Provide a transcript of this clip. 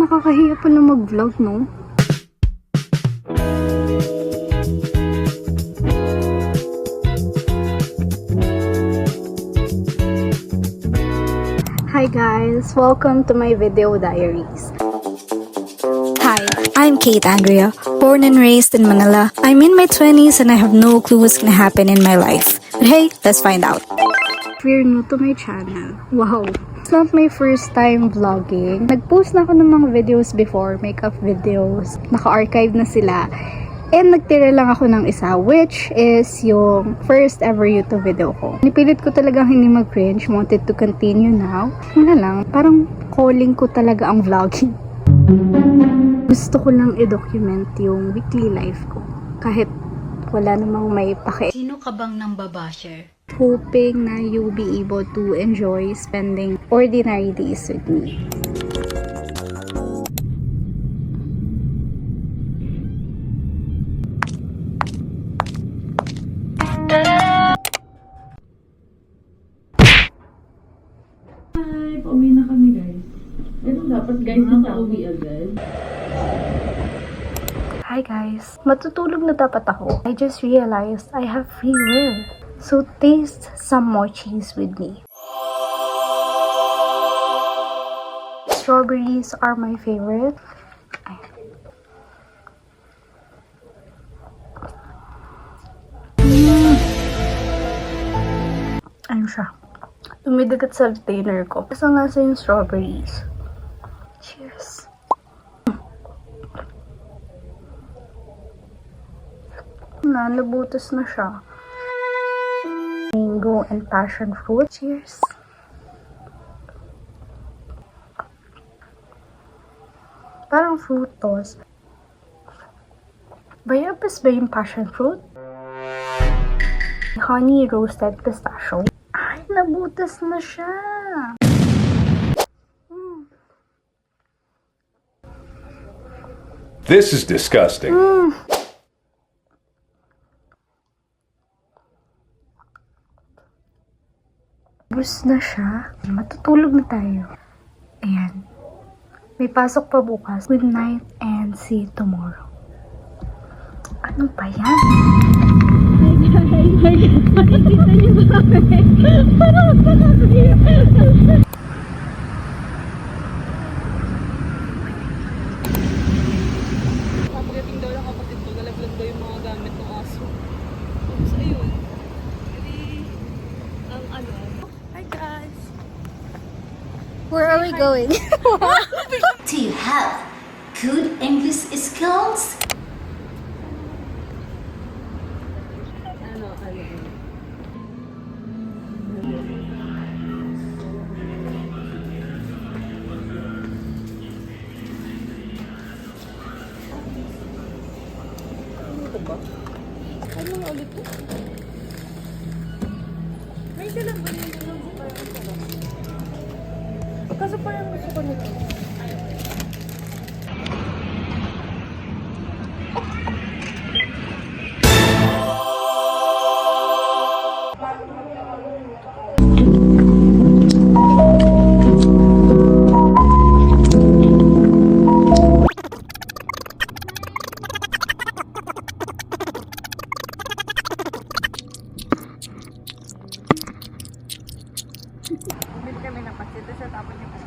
nakakahiya pala mag-vlog, no? Hi guys! Welcome to my video diaries. Hi, I'm Kate Andrea, born and raised in Manila. I'm in my 20s and I have no clue what's gonna happen in my life. But hey, let's find out. If you're new to my channel, wow! It's not my first time vlogging. Nag-post na ako ng mga videos before, makeup videos. Naka-archive na sila. And nagtira lang ako ng isa, which is yung first ever YouTube video ko. Nipilit ko talagang hindi mag-cringe, wanted to continue now. Wala lang, parang calling ko talaga ang vlogging. Gusto ko lang i-document yung weekly life ko. Kahit wala namang may pake. Sino ka bang nang babasher? Hoping na you'll be able to enjoy spending ordinary days with me. Hi, pauwi na kami guys. Pero dapat guys, nakauwi agad. Hi guys! Matutulog na dapat ako. I just realized I have free will. So taste some more cheese with me. Strawberries are my favorite. Ayun siya. Dumidagat sa retainer ko. Kasi nga sa yung strawberries. Cheers! Nabutas na siya. Mango and passion fruit. Cheers! Parang fruit toast. Bayabas ba yung passion fruit? Honey roasted pistachio. Ay, nabutas na siya! This is disgusting. Bus na siya. Matutulog na tayo. Ayan. May pasok pa bukas. Good night and see you tomorrow. Ano ba yan? Pagdating daw ng kapatid ko, nalaglag daw yung mga gamit ng aso. Tapos ayun. Hindi, ang ano. Hi guys! Where are we going? Do you have good English skills? Ano. Ano ba? Ano nga ulit ito? May dalang ba yung dalang sa parang sarap? Kaso parang gusto ko nito. Bili kami ng pasit, tapos tapon yung pasit.